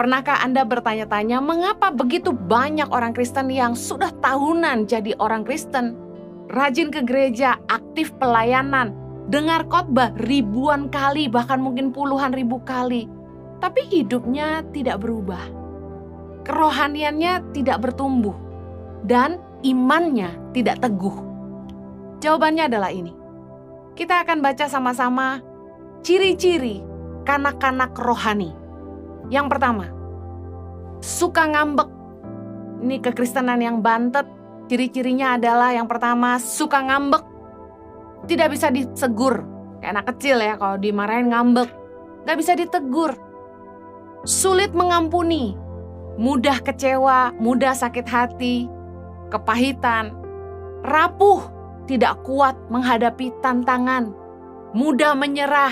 Pernahkah Anda bertanya-tanya mengapa begitu banyak orang Kristen yang sudah tahunan jadi orang Kristen, rajin ke gereja, aktif pelayanan, dengar khotbah ribuan kali, bahkan mungkin puluhan ribu kali, tapi hidupnya tidak berubah, kerohaniannya tidak bertumbuh, dan imannya tidak teguh? Jawabannya adalah ini. Kita akan baca sama-sama ciri-ciri kanak-kanak rohani. Yang pertama, suka ngambek. Ini kekristenan yang bantet. Ciri-cirinya adalah yang pertama, suka ngambek. Tidak bisa disegur. Kayak anak kecil ya, kalau dimarahin ngambek. Gak bisa ditegur. Sulit mengampuni. Mudah kecewa, mudah sakit hati, kepahitan. Rapuh, tidak kuat menghadapi tantangan. Mudah menyerah.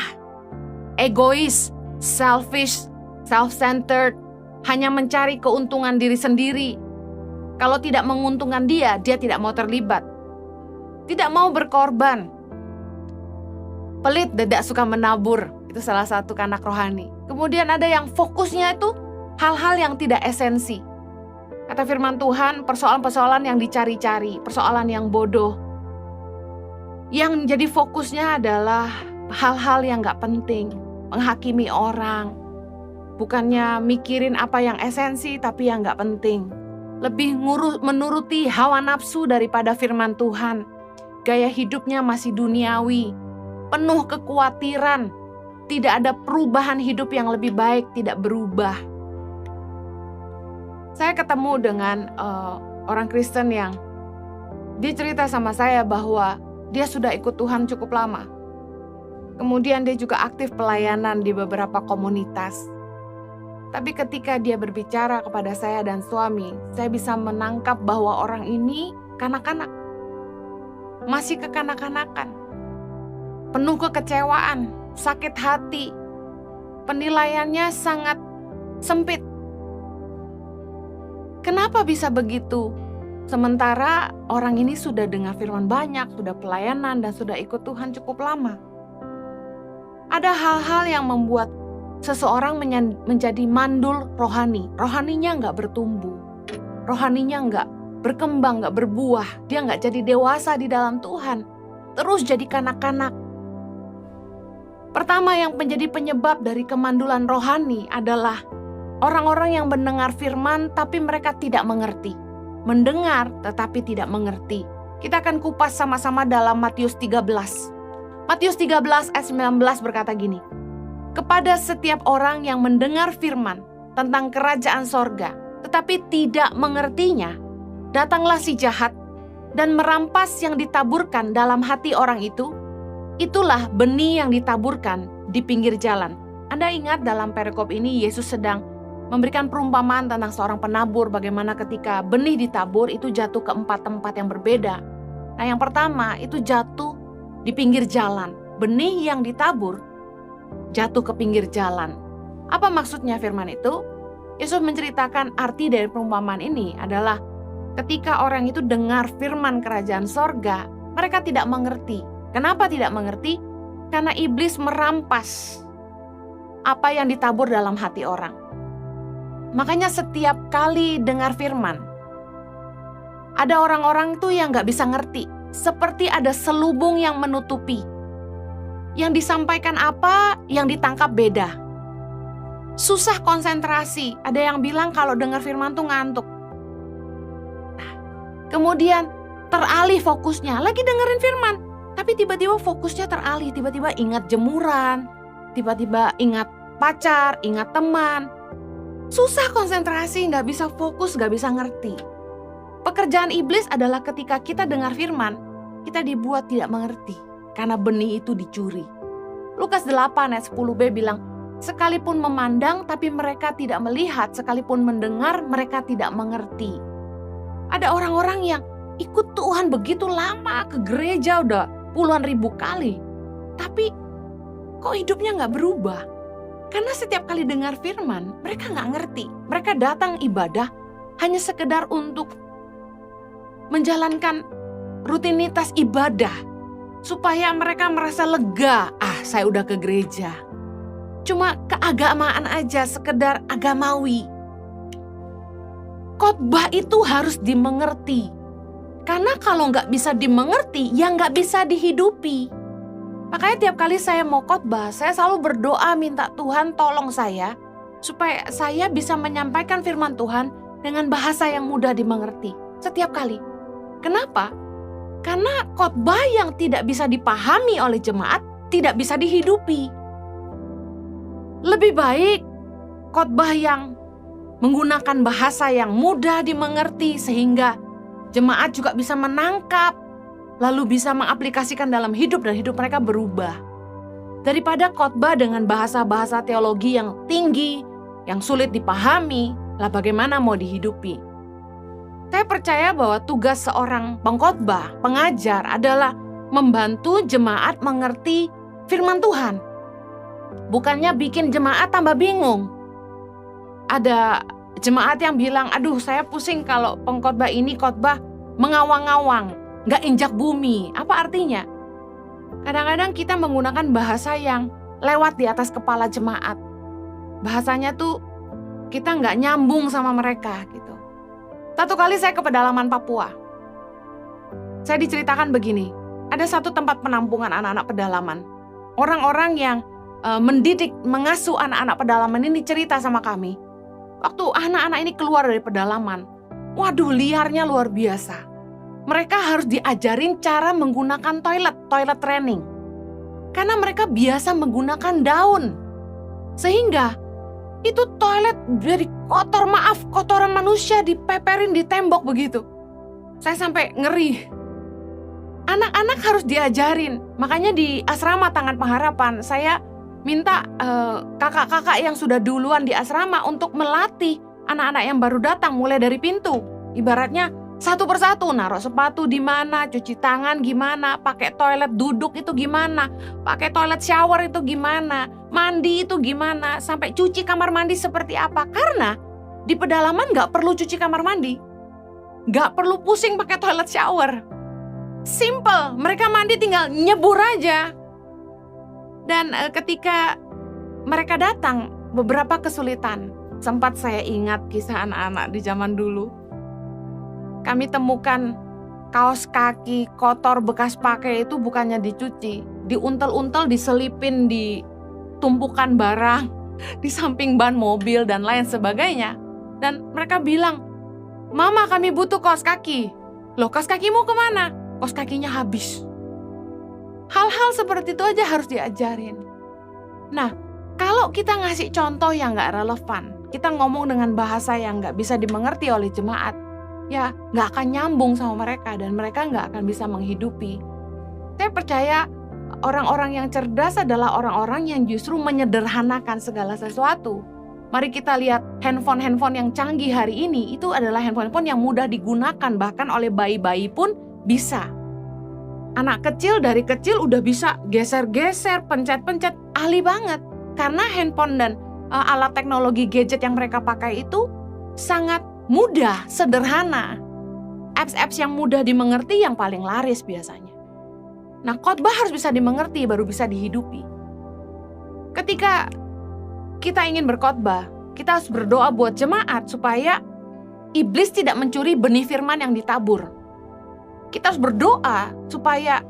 Egois, selfish, self-centered, hanya mencari keuntungan diri sendiri. Kalau tidak menguntungkan dia tidak mau terlibat. Tidak mau berkorban. Pelit, tidak suka menabur. Itu salah satu kanak rohani. Kemudian ada yang fokusnya itu hal-hal yang tidak esensi. Kata firman Tuhan, persoalan-persoalan yang dicari-cari, persoalan yang bodoh. Yang jadi fokusnya adalah hal-hal yang gak penting, menghakimi orang. Bukannya mikirin apa yang esensi tapi yang gak penting. Lebih menuruti hawa nafsu daripada firman Tuhan. Gaya hidupnya masih duniawi, penuh kekhawatiran. Tidak ada perubahan hidup yang lebih baik, tidak berubah. Saya ketemu dengan orang Kristen yang dia cerita sama saya bahwa dia sudah ikut Tuhan cukup lama. Kemudian dia juga aktif pelayanan di beberapa komunitas. Tapi ketika dia berbicara kepada saya dan suami, saya bisa menangkap bahwa orang ini kanak-kanak. Masih kekanak-kanakan. Penuh kekecewaan, sakit hati. Penilaiannya sangat sempit. Kenapa bisa begitu? Sementara orang ini sudah dengar firman banyak, sudah pelayanan, dan sudah ikut Tuhan cukup lama. Ada hal-hal yang membuat seseorang menjadi mandul rohani. Rohaninya nggak bertumbuh. Rohaninya nggak berkembang, nggak berbuah. Dia nggak jadi dewasa di dalam Tuhan. Terus jadi kanak-kanak. Pertama yang menjadi penyebab dari kemandulan rohani adalah orang-orang yang mendengar firman tapi mereka tidak mengerti. Mendengar tetapi tidak mengerti. Kita akan kupas sama-sama dalam Matius 13. Matius 13 ayat 19 berkata gini. Kepada setiap orang yang mendengar firman tentang kerajaan sorga, tetapi tidak mengertinya, datanglah si jahat dan merampas yang ditaburkan dalam hati orang itu. Itulah benih yang ditaburkan di pinggir jalan. Anda ingat dalam perikop ini Yesus sedang memberikan perumpamaan tentang seorang penabur, bagaimana ketika benih ditabur itu jatuh ke 4 tempat yang berbeda. Nah, yang pertama itu jatuh di pinggir jalan. Benih yang ditabur jatuh ke pinggir jalan. Apa maksudnya firman itu? Yesus menceritakan arti dari perumpamaan ini adalah ketika orang itu dengar firman kerajaan sorga, mereka tidak mengerti. Kenapa tidak mengerti? Karena iblis merampas apa yang ditabur dalam hati orang. Makanya setiap kali dengar firman, ada orang-orang tuh yang gak bisa ngerti. Seperti ada selubung yang menutupi. Yang disampaikan apa, yang ditangkap beda. Susah konsentrasi. Ada yang bilang kalau dengar firman tuh ngantuk. Kemudian teralih fokusnya. Lagi dengerin firman. Tapi tiba-tiba fokusnya teralih. Tiba-tiba ingat jemuran. Tiba-tiba ingat pacar, ingat teman. Susah konsentrasi, gak bisa fokus, gak bisa ngerti. Pekerjaan iblis adalah ketika kita dengar firman, kita dibuat tidak mengerti. Karena benih itu dicuri. Lukas 8 ayat 10b bilang, sekalipun memandang tapi mereka tidak melihat, sekalipun mendengar mereka tidak mengerti. Ada orang-orang yang ikut Tuhan begitu lama, ke gereja udah puluhan ribu kali. Tapi kok hidupnya gak berubah? Karena setiap kali dengar firman, mereka gak ngerti. Mereka datang ibadah hanya sekedar untuk menjalankan rutinitas ibadah. Supaya mereka merasa lega, saya udah ke gereja. cuma keagamaan aja, sekedar agamawi. Khotbah itu harus dimengerti. Karena kalau nggak bisa dimengerti, ya nggak bisa dihidupi. Makanya tiap kali saya mau khotbah, saya selalu berdoa minta Tuhan tolong saya, supaya saya bisa menyampaikan firman Tuhan dengan bahasa yang mudah dimengerti. Setiap kali. Kenapa? Karena khotbah yang tidak bisa dipahami oleh jemaat, tidak bisa dihidupi. Lebih baik khotbah yang menggunakan bahasa yang mudah dimengerti sehingga jemaat juga bisa menangkap, lalu bisa mengaplikasikan dalam hidup dan hidup mereka berubah. Daripada khotbah dengan bahasa-bahasa teologi yang tinggi, yang sulit dipahami, lah bagaimana mau dihidupi. Saya percaya bahwa tugas seorang pengkhotbah, pengajar adalah membantu jemaat mengerti firman Tuhan. Bukannya bikin jemaat tambah bingung. Ada jemaat yang bilang, aduh saya pusing kalau pengkhotbah ini khotbah mengawang-awang, gak injak bumi. Apa artinya? Kadang-kadang kita menggunakan bahasa yang lewat di atas kepala jemaat. Bahasanya tuh kita gak nyambung sama mereka gitu. Satu kali saya ke pedalaman Papua. Saya diceritakan begini, ada satu tempat penampungan anak-anak pedalaman. Orang-orang yang mendidik, mengasuh anak-anak pedalaman ini cerita sama kami. Waktu anak-anak ini keluar dari pedalaman, waduh liarnya luar biasa. Mereka harus diajarin cara menggunakan toilet training. Karena mereka biasa menggunakan daun. Sehingga itu toilet jadi kotoran manusia dipeperin di tembok begitu. Saya sampai ngeri. Anak-anak harus diajarin. Makanya di asrama Tangan Pengharapan saya minta kakak-kakak yang sudah duluan di asrama untuk melatih anak-anak yang baru datang mulai dari pintu. Ibaratnya satu persatu, naruh sepatu di mana, cuci tangan gimana, pakai toilet duduk itu gimana, pakai toilet shower itu gimana, mandi itu gimana, sampai cuci kamar mandi seperti apa. Karena di pedalaman nggak perlu cuci kamar mandi, nggak perlu pusing pakai toilet shower. Simple, mereka mandi tinggal nyebur aja. Dan ketika mereka datang, beberapa kesulitan. Sempat saya ingat kisah anak-anak di zaman dulu. Kami temukan kaos kaki kotor bekas pakai itu bukannya dicuci, diuntel-untel, diselipin di tumpukan barang, di samping ban mobil dan lain sebagainya. Dan mereka bilang, "Mama, kami butuh kaos kaki." "Loh, kaos kakimu kemana?" "Kaos kakinya habis." Hal-hal seperti itu aja harus diajarin. Nah, kalau kita ngasih contoh yang gak relevan, kita ngomong dengan bahasa yang gak bisa dimengerti oleh jemaat, ya gak akan nyambung sama mereka dan mereka gak akan bisa menghidupi. Saya percaya orang-orang yang cerdas adalah orang-orang yang justru menyederhanakan segala sesuatu. Mari kita lihat handphone yang canggih hari ini, itu adalah handphone yang mudah digunakan, bahkan oleh bayi-bayi pun bisa. Anak kecil dari kecil udah bisa geser-geser, pencet-pencet, ahli banget. Karena handphone dan alat teknologi gadget yang mereka pakai itu sangat mudah, sederhana. Apps-apps yang mudah dimengerti yang paling laris biasanya. Nah, khotbah harus bisa dimengerti, baru bisa dihidupi. Ketika kita ingin berkhotbah, kita harus berdoa buat jemaat supaya iblis tidak mencuri benih firman yang ditabur. Kita harus berdoa supaya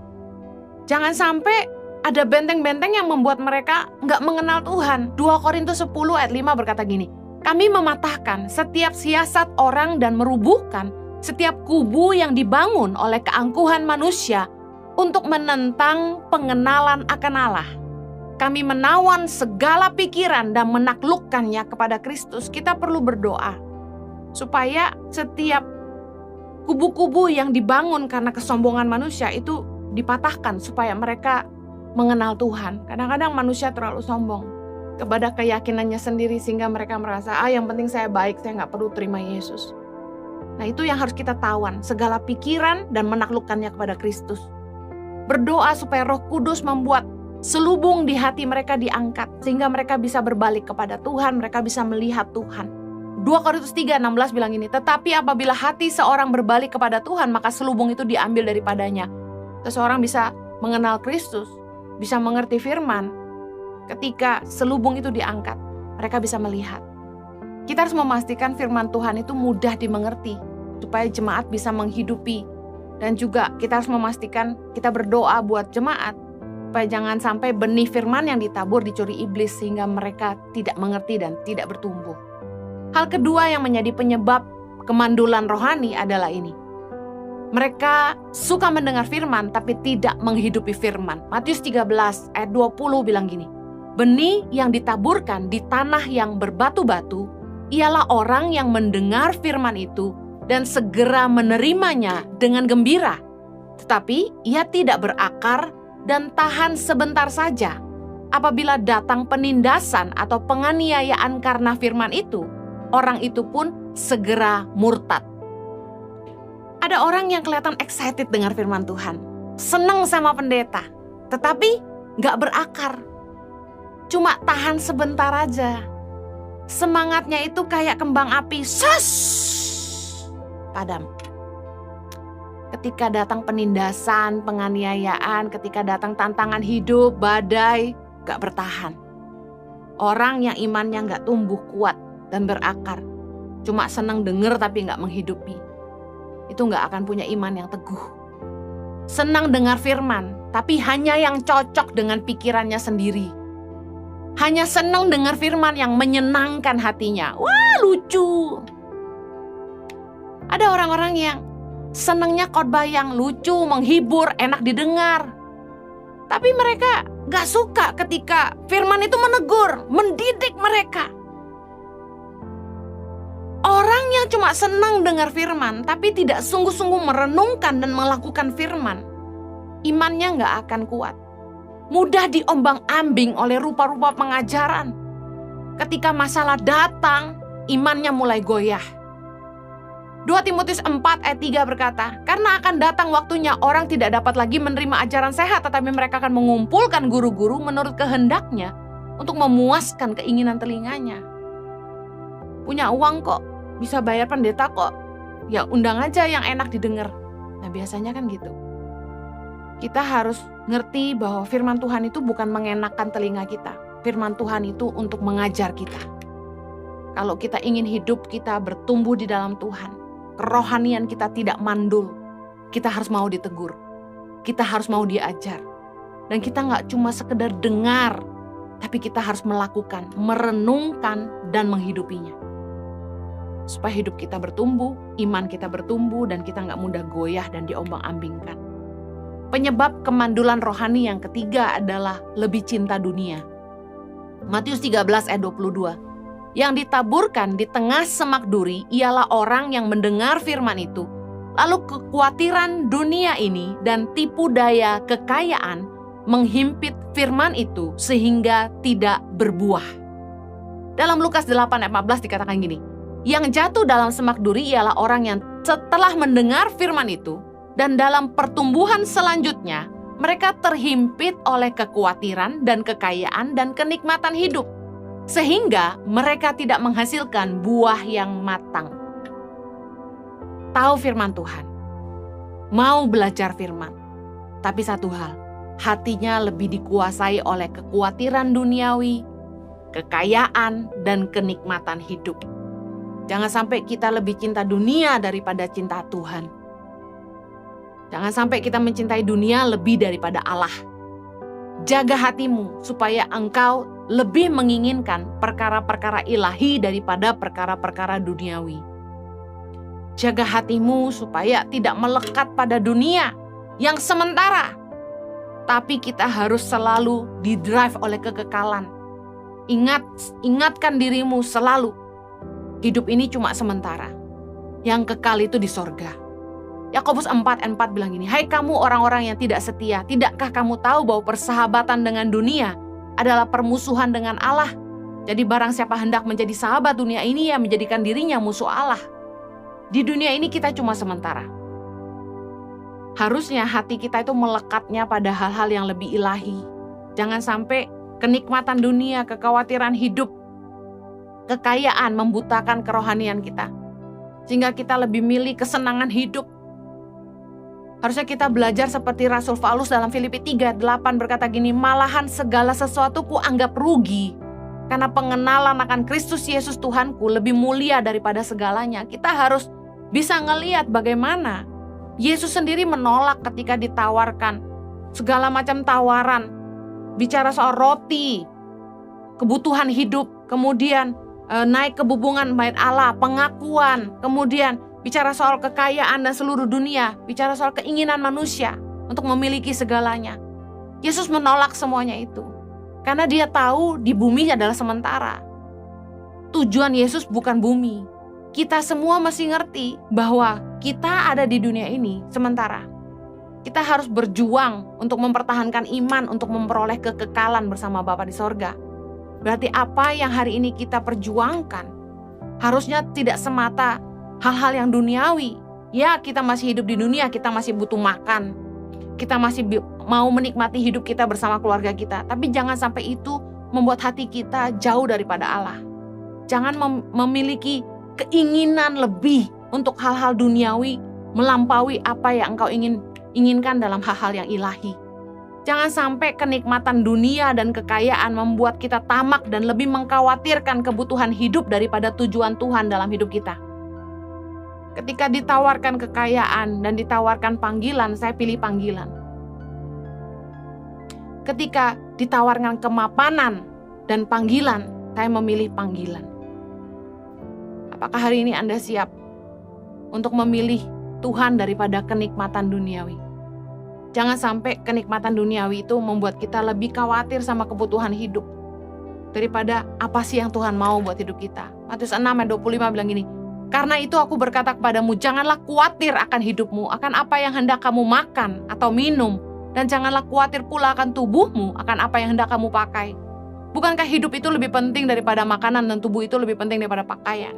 jangan sampai ada benteng-benteng yang membuat mereka nggak mengenal Tuhan. 2 Korintus 10 ayat 5 berkata gini, "Kami mematahkan setiap siasat orang dan merubuhkan setiap kubu yang dibangun oleh keangkuhan manusia untuk menentang pengenalan akan Allah. Kami menawan segala pikiran dan menaklukkannya kepada Kristus." Kita perlu berdoa supaya setiap kubu-kubu yang dibangun karena kesombongan manusia itu dipatahkan supaya mereka mengenal Tuhan. Kadang-kadang manusia terlalu sombong kepada keyakinannya sendiri sehingga mereka merasa, yang penting saya baik, saya nggak perlu terima Yesus. Nah, itu yang harus kita tawan, segala pikiran dan menaklukkannya kepada Kristus. Berdoa supaya Roh Kudus membuat selubung di hati mereka diangkat sehingga mereka bisa berbalik kepada Tuhan, mereka bisa melihat Tuhan. 2 Korintus 3:16 bilang ini, "Tetapi apabila hati seorang berbalik kepada Tuhan, maka selubung itu diambil daripadanya." Seseorang bisa mengenal Kristus, bisa mengerti firman. ketika selubung itu diangkat, mereka bisa melihat. Kita harus memastikan firman Tuhan itu mudah dimengerti, supaya jemaat bisa menghidupi. Dan juga kita harus memastikan kita berdoa buat jemaat, supaya jangan sampai benih firman yang ditabur dicuri iblis sehingga mereka tidak mengerti dan tidak bertumbuh. Hal kedua yang menjadi penyebab kemandulan rohani adalah ini. Mereka suka mendengar firman tapi tidak menghidupi firman. Matius 13 ayat 20 bilang gini, benih yang ditaburkan di tanah yang berbatu-batu ialah orang yang mendengar firman itu dan segera menerimanya dengan gembira. Tetapi ia tidak berakar dan tahan sebentar saja. Apabila datang penindasan atau penganiayaan karena firman itu, orang itu pun segera murtad. Ada orang yang kelihatan excited dengar firman Tuhan, senang sama pendeta, tetapi gak berakar. Cuma tahan sebentar aja. Semangatnya itu kayak kembang api, padam. Ketika datang penindasan, penganiayaan, ketika datang tantangan hidup, badai, gak bertahan. Orang yang imannya gak tumbuh kuat dan berakar, cuma senang denger tapi gak menghidupi, itu gak akan punya iman yang teguh. Senang dengar firman, tapi hanya yang cocok dengan pikirannya sendiri. Hanya senang dengar firman yang menyenangkan hatinya. Wah, lucu. Ada orang-orang yang senangnya khotbah yang lucu, menghibur, enak didengar. Tapi mereka gak suka ketika firman itu menegur, mendidik mereka. Orang yang cuma senang dengar firman, tapi tidak sungguh-sungguh merenungkan dan melakukan firman, imannya gak akan kuat. Mudah diombang-ambing oleh rupa-rupa pengajaran. Ketika masalah datang, imannya mulai goyah. 2 Timotius 4 ayat 3 berkata, karena akan datang waktunya orang tidak dapat lagi menerima ajaran sehat, tetapi mereka akan mengumpulkan guru-guru menurut kehendaknya untuk memuaskan keinginan telinganya. Punya uang kok, bisa bayar pendeta kok, ya undang aja yang enak didengar. Nah biasanya kan gitu. Kita harus ngerti bahwa firman Tuhan itu bukan mengenakan telinga kita. Firman Tuhan itu untuk mengajar kita. Kalau kita ingin hidup kita bertumbuh di dalam Tuhan, kerohanian kita tidak mandul, kita harus mau ditegur. Kita harus mau diajar. Dan kita gak cuma sekedar dengar, tapi kita harus melakukan, merenungkan, dan menghidupinya. Supaya hidup kita bertumbuh, iman kita bertumbuh, dan kita gak mudah goyah dan diombang-ambingkan. Penyebab kemandulan rohani yang ketiga adalah lebih cinta dunia. Matius 13 ayat 22. Yang ditaburkan di tengah semak duri ialah orang yang mendengar firman itu, lalu kekhawatiran dunia ini dan tipu daya kekayaan menghimpit firman itu sehingga tidak berbuah. Dalam Lukas 8 ayat 14 dikatakan gini, yang jatuh dalam semak duri ialah orang yang setelah mendengar firman itu, dan dalam pertumbuhan selanjutnya, mereka terhimpit oleh kekhawatiran dan kekayaan dan kenikmatan hidup. Sehingga mereka tidak menghasilkan buah yang matang. Tahu firman Tuhan. Mau belajar firman. Tapi satu hal, hatinya lebih dikuasai oleh kekhawatiran duniawi, kekayaan, dan kenikmatan hidup. Jangan sampai kita lebih cinta dunia daripada cinta Tuhan. Jangan sampai kita mencintai dunia lebih daripada Allah. Jaga hatimu supaya engkau lebih menginginkan perkara-perkara ilahi daripada perkara-perkara duniawi. Jaga hatimu supaya tidak melekat pada dunia yang sementara. Tapi kita harus selalu didrive oleh kekekalan. Ingatkan dirimu selalu. Hidup ini cuma sementara. Yang kekal itu di sorga. Yakobus 4 ayat 4 bilang gini, hai kamu orang-orang yang tidak setia, tidakkah kamu tahu bahwa persahabatan dengan dunia adalah permusuhan dengan Allah? Jadi barang siapa hendak menjadi sahabat dunia ini, ya menjadikan dirinya musuh Allah. Di dunia ini kita cuma sementara. Harusnya hati kita itu melekatnya pada hal-hal yang lebih ilahi. Jangan sampai kenikmatan dunia, kekhawatiran hidup, kekayaan membutakan kerohanian kita. Sehingga kita lebih milih kesenangan hidup. Harusnya kita belajar seperti Rasul Paulus dalam Filipi 3:8 berkata gini, malahan segala sesuatu ku anggap rugi, karena pengenalan akan Kristus Yesus Tuhanku lebih mulia daripada segalanya. Kita harus bisa ngelihat bagaimana Yesus sendiri menolak ketika ditawarkan segala macam tawaran. Bicara soal roti, kebutuhan hidup, kemudian naik ke bubungan bait Allah, pengakuan, kemudian bicara soal kekayaan dan seluruh dunia, bicara soal keinginan manusia untuk memiliki segalanya. Yesus menolak semuanya itu. Karena dia tahu di bumi adalah sementara. Tujuan Yesus bukan bumi. Kita semua mesti ngerti bahwa kita ada di dunia ini sementara. Kita harus berjuang untuk mempertahankan iman, untuk memperoleh kekekalan bersama Bapa di sorga. Berarti apa yang hari ini kita perjuangkan harusnya tidak semata hal-hal yang duniawi. Ya, kita masih hidup di dunia, kita masih butuh makan. Kita masih mau menikmati hidup kita bersama keluarga kita. Tapi jangan sampai itu membuat hati kita jauh daripada Allah. Jangan memiliki keinginan lebih untuk hal-hal duniawi melampaui apa yang engkau inginkan dalam hal-hal yang ilahi. Jangan sampai kenikmatan dunia dan kekayaan membuat kita tamak dan lebih mengkhawatirkan kebutuhan hidup daripada tujuan Tuhan dalam hidup kita. Ketika ditawarkan kekayaan dan ditawarkan panggilan, saya pilih panggilan. Ketika ditawarkan kemapanan dan panggilan, saya memilih panggilan. Apakah hari ini Anda siap untuk memilih Tuhan daripada kenikmatan duniawi? Jangan sampai kenikmatan duniawi itu membuat kita lebih khawatir sama kebutuhan hidup daripada apa sih yang Tuhan mau buat hidup kita. Matius 6:25 bilang gini, karena itu aku berkata kepadamu, janganlah khawatir akan hidupmu, akan apa yang hendak kamu makan atau minum, dan janganlah khawatir pula akan tubuhmu, akan apa yang hendak kamu pakai. Bukankah hidup itu lebih penting daripada makanan dan tubuh itu lebih penting daripada pakaian?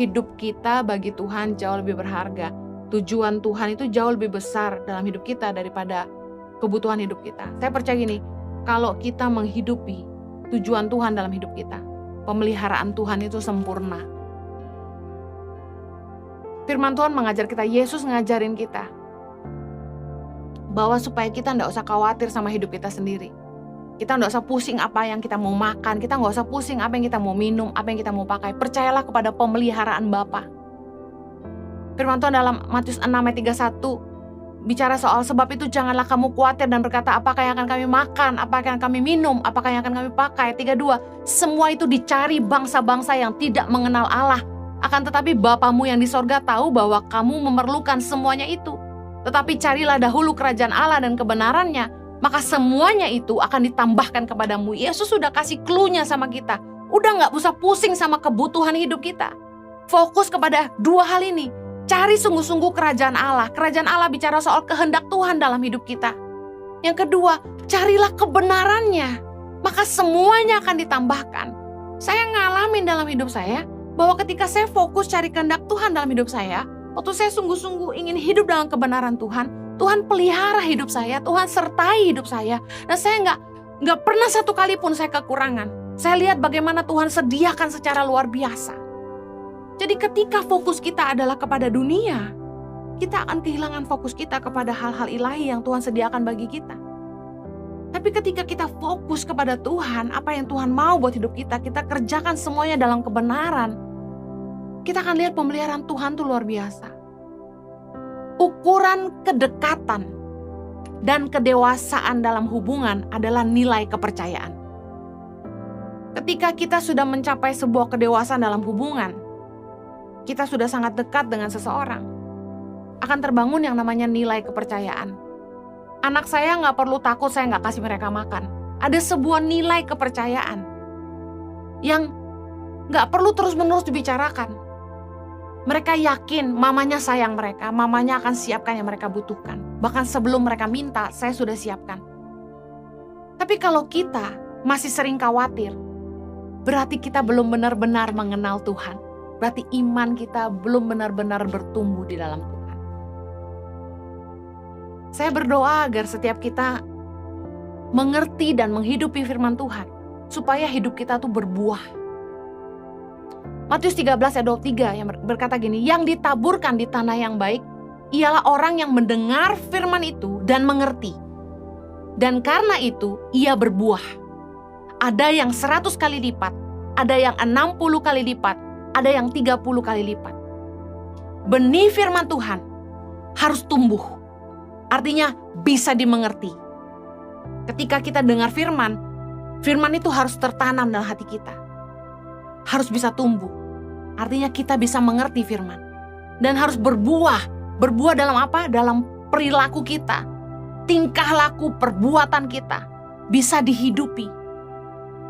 Hidup kita bagi Tuhan jauh lebih berharga. Tujuan Tuhan itu jauh lebih besar dalam hidup kita daripada kebutuhan hidup kita. Saya percaya gini, kalau kita menghidupi tujuan Tuhan dalam hidup kita, pemeliharaan Tuhan itu sempurna. Firman Tuhan mengajar kita, Yesus ngajarin kita bahwa supaya kita tidak usah khawatir sama hidup kita sendiri. Kita tidak usah pusing apa yang kita mau makan, kita nggak usah pusing apa yang kita mau minum, apa yang kita mau pakai. Percayalah kepada pemeliharaan Bapa. Firman Tuhan dalam Matius 6:31 bicara soal sebab itu janganlah kamu khawatir dan berkata apakah yang akan kami makan, apakah yang kami minum, apakah yang akan kami pakai. 32, semua itu dicari bangsa-bangsa yang tidak mengenal Allah. Akan tetapi Bapamu yang di sorga tahu bahwa kamu memerlukan semuanya itu. Tetapi carilah dahulu kerajaan Allah dan kebenarannya, maka semuanya itu akan ditambahkan kepadamu. Yesus sudah kasih clue-nya sama kita. Udah gak usah pusing sama kebutuhan hidup kita. Fokus kepada dua hal ini. Cari sungguh-sungguh kerajaan Allah. Kerajaan Allah bicara soal kehendak Tuhan dalam hidup kita. Yang kedua, carilah kebenarannya. Maka semuanya akan ditambahkan. Saya ngalamin dalam hidup saya, bahwa ketika saya fokus cari kehendak Tuhan dalam hidup saya, waktu saya sungguh-sungguh ingin hidup dalam kebenaran Tuhan, Tuhan pelihara hidup saya, Tuhan sertai hidup saya, dan saya nggak pernah satu kali pun saya kekurangan. Saya lihat bagaimana Tuhan sediakan secara luar biasa. Jadi ketika fokus kita adalah kepada dunia, kita akan kehilangan fokus kita kepada hal-hal ilahi yang Tuhan sediakan bagi kita. Tapi ketika kita fokus kepada Tuhan, apa yang Tuhan mau buat hidup kita, kita kerjakan semuanya dalam kebenaran, kita akan lihat pemeliharaan Tuhan itu luar biasa. Ukuran kedekatan dan kedewasaan dalam hubungan adalah nilai kepercayaan. Ketika kita sudah mencapai sebuah kedewasaan dalam hubungan, kita sudah sangat dekat dengan seseorang, akan terbangun yang namanya nilai kepercayaan. Anak saya nggak perlu takut saya nggak kasih mereka makan. Ada sebuah nilai kepercayaan yang nggak perlu terus-menerus dibicarakan. Mereka yakin mamanya sayang mereka, mamanya akan siapkan yang mereka butuhkan. Bahkan sebelum mereka minta, saya sudah siapkan. Tapi kalau kita masih sering khawatir, berarti kita belum benar-benar mengenal Tuhan. Berarti iman kita belum benar-benar bertumbuh di dalam Tuhan. Saya berdoa agar setiap kita mengerti dan menghidupi firman Tuhan, supaya hidup kita tuh berbuah. Matius 13:23 yang berkata gini, yang ditaburkan di tanah yang baik ialah orang yang mendengar firman itu dan mengerti. Dan karena itu ia berbuah. Ada yang 100 kali lipat, ada yang 60 kali lipat, ada yang 30 kali lipat. Benih firman Tuhan harus tumbuh. Artinya bisa dimengerti. Ketika kita dengar firman, firman itu harus tertanam dalam hati kita. Harus bisa tumbuh. Artinya kita bisa mengerti firman. Dan harus berbuah. Berbuah dalam apa? Dalam perilaku kita. Tingkah laku, perbuatan kita. Bisa dihidupi.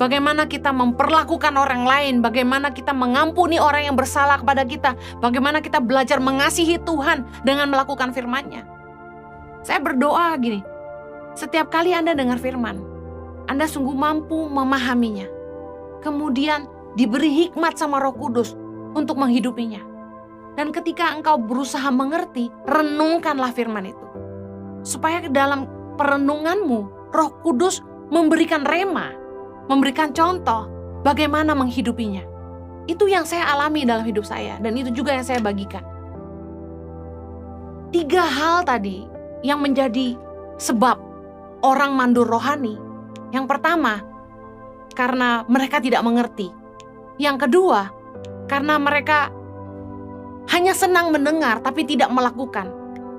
Bagaimana kita memperlakukan orang lain. Bagaimana kita mengampuni orang yang bersalah kepada kita. Bagaimana kita belajar mengasihi Tuhan dengan melakukan firman-Nya. Saya berdoa gini. Setiap kali Anda dengar firman, Anda sungguh mampu memahaminya. Kemudian diberi hikmat sama Roh Kudus untuk menghidupinya. Dan ketika engkau berusaha mengerti, renungkanlah firman itu. Supaya dalam perenunganmu, Roh Kudus memberikan rema, memberikan contoh bagaimana menghidupinya. Itu yang saya alami dalam hidup saya, dan itu juga yang saya bagikan. 3 hal tadi yang menjadi sebab orang mandul rohani. Yang pertama, karena mereka tidak mengerti. Yang kedua, karena mereka hanya senang mendengar tapi tidak melakukan.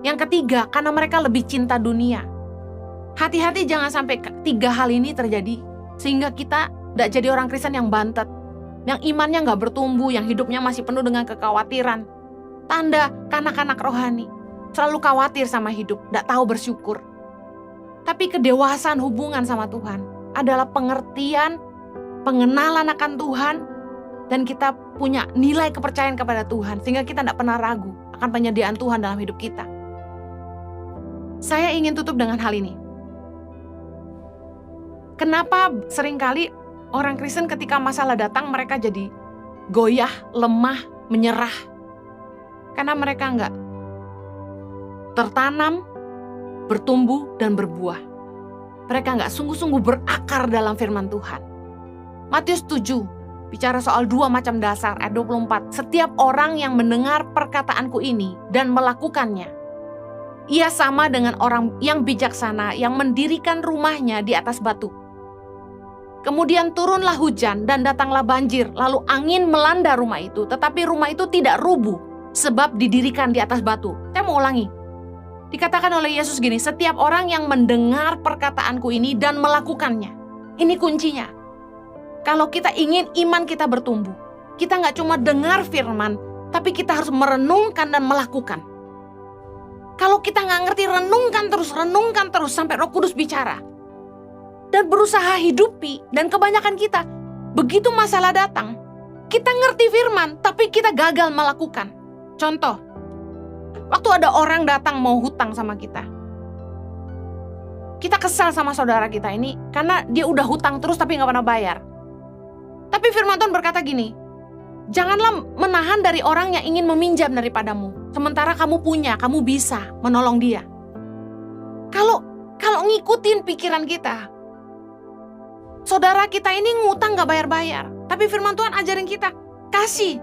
Yang ketiga, karena mereka lebih cinta dunia. Hati-hati jangan sampai 3 hal ini terjadi, sehingga kita tidak jadi orang Kristen yang bantet, yang imannya nggak bertumbuh, yang hidupnya masih penuh dengan kekhawatiran. Tanda kanak-kanak rohani, selalu khawatir sama hidup, tidak tahu bersyukur. Tapi kedewasaan hubungan sama Tuhan adalah pengertian, pengenalan akan Tuhan, dan kita punya nilai kepercayaan kepada Tuhan, sehingga kita tidak pernah ragu akan penyediaan Tuhan dalam hidup kita. Saya ingin tutup dengan hal ini. Kenapa seringkali orang Kristen ketika masalah datang mereka jadi goyah, lemah, menyerah? Karena mereka enggak tertanam, bertumbuh, dan berbuah. Mereka enggak sungguh-sungguh berakar dalam firman Tuhan. Matius 7 bicara soal 2 macam dasar, ayat 24. Setiap orang yang mendengar perkataanku ini dan melakukannya, ia sama dengan orang yang bijaksana yang mendirikan rumahnya di atas batu. Kemudian turunlah hujan dan datanglah banjir, lalu angin melanda rumah itu, tetapi rumah itu tidak rubuh sebab didirikan di atas batu. Saya mau ulangi. Dikatakan oleh Yesus gini, setiap orang yang mendengar perkataanku ini dan melakukannya. Ini kuncinya. Kalau kita ingin iman kita bertumbuh, kita nggak cuma dengar firman, tapi kita harus merenungkan dan melakukan. Kalau kita nggak ngerti, renungkan terus sampai Roh Kudus bicara. Dan berusaha hidupi. Dan kebanyakan kita, begitu masalah datang, kita ngerti firman, tapi kita gagal melakukan. Contoh, waktu ada orang datang mau hutang sama kita. Kita kesal sama saudara kita ini, karena dia udah hutang terus tapi nggak pernah bayar. Tapi firman Tuhan berkata gini, janganlah menahan dari orang yang ingin meminjam daripadamu. Sementara kamu punya, kamu bisa menolong dia. Kalau ngikutin pikiran kita, saudara kita ini ngutang gak bayar-bayar. Tapi firman Tuhan ajarin kita, kasih.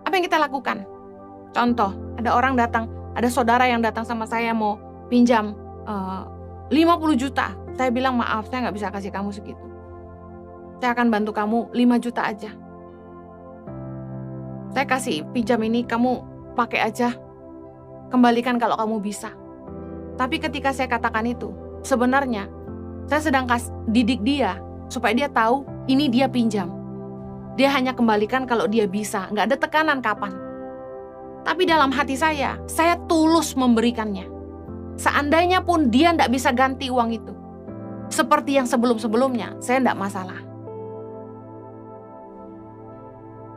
Apa yang kita lakukan? Contoh, ada orang datang, ada saudara yang datang sama saya mau pinjam 50 juta. Saya bilang, maaf, saya gak bisa kasih kamu segitu. Saya akan bantu kamu 5 juta aja. Saya kasih pinjam ini, kamu pakai aja. Kembalikan kalau kamu bisa. Tapi ketika saya katakan itu, sebenarnya saya sedang didik dia supaya dia tahu ini dia pinjam. Dia hanya kembalikan kalau dia bisa, nggak ada tekanan kapan. Tapi dalam hati saya tulus memberikannya. Seandainya pun dia nggak bisa ganti uang itu, seperti yang sebelum-sebelumnya, saya nggak masalah.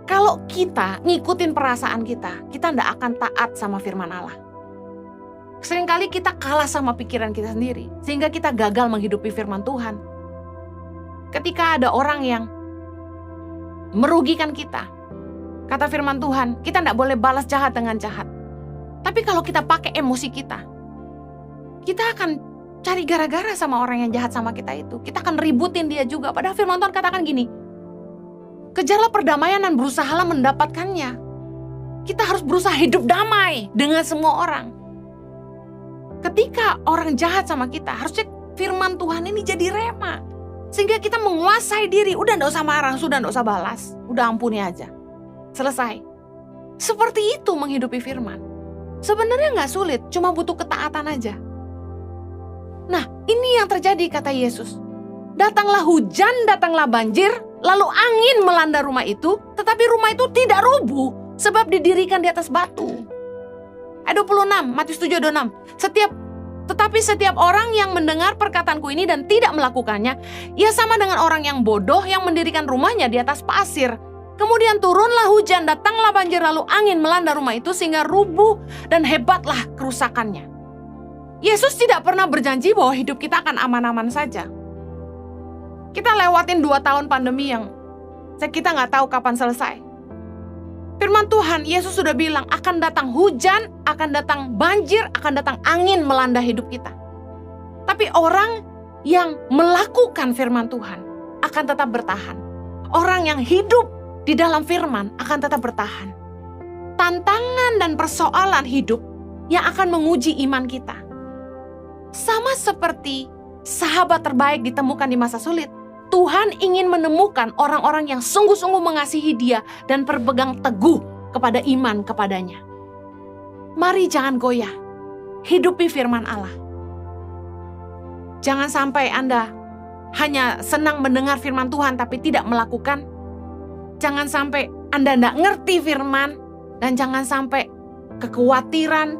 Kalau kita ngikutin perasaan kita nggak akan taat sama firman Allah. Seringkali kita kalah sama pikiran kita sendiri, sehingga kita gagal menghidupi firman Tuhan. Ketika ada orang yang merugikan kita, kata firman Tuhan, kita nggak boleh balas jahat dengan jahat. Tapi kalau kita pakai emosi kita akan cari gara-gara sama orang yang jahat sama kita itu. Kita akan ributin dia juga. Padahal firman Tuhan katakan gini, kejarlah perdamaian dan berusahalah mendapatkannya. kita harus berusaha hidup damai dengan semua orang. Ketika orang jahat sama kita, harusnya firman Tuhan ini jadi rema. Sehingga kita menguasai diri, udah gak usah marah, sudah gak usah balas. Udah ampuni aja. Selesai. Seperti itu menghidupi firman. Sebenarnya gak sulit, cuma butuh ketaatan aja. Nah, ini yang terjadi kata Yesus. Datanglah hujan, datanglah banjir, lalu angin melanda rumah itu, tetapi rumah itu tidak rubuh, sebab didirikan di atas batu. Ayat 26, Matius 7:26. Tetapi setiap orang yang mendengar perkataanku ini dan tidak melakukannya, ia sama dengan orang yang bodoh yang mendirikan rumahnya di atas pasir. Kemudian turunlah hujan, datanglah banjir, lalu angin melanda rumah itu sehingga rubuh dan hebatlah kerusakannya. Yesus tidak pernah berjanji bahwa hidup kita akan aman-aman saja. Kita lewatin 2 tahun pandemi yang kita nggak tahu kapan selesai. Firman Tuhan, Yesus sudah bilang akan datang hujan, akan datang banjir, akan datang angin melanda hidup kita. Tapi orang yang melakukan firman Tuhan akan tetap bertahan. Orang yang hidup di dalam firman akan tetap bertahan. Tantangan dan persoalan hidup yang akan menguji iman kita. Sama seperti sahabat terbaik ditemukan di masa sulit, Tuhan ingin menemukan orang-orang yang sungguh-sungguh mengasihi Dia dan berpegang teguh kepada iman kepadanya. Mari jangan goyah, hidupi firman Allah. Jangan sampai Anda hanya senang mendengar firman Tuhan tapi tidak melakukan. Jangan sampai Anda tidak ngerti firman, dan jangan sampai kekhawatiran,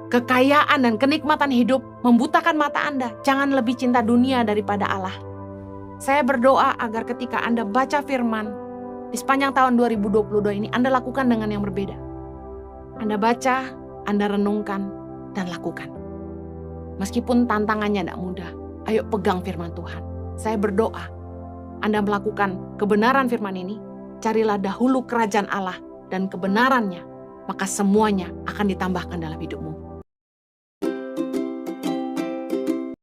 kekayaan dan kenikmatan hidup membutakan mata Anda. Jangan lebih cinta dunia daripada Allah. Saya berdoa agar ketika Anda baca firman di sepanjang tahun 2022 ini, Anda lakukan dengan yang berbeda. Anda baca, Anda renungkan, dan lakukan. Meskipun tantangannya tidak mudah, ayo pegang firman Tuhan. Saya berdoa, Anda melakukan kebenaran firman ini, carilah dahulu kerajaan Allah dan kebenarannya, maka semuanya akan ditambahkan dalam hidupmu.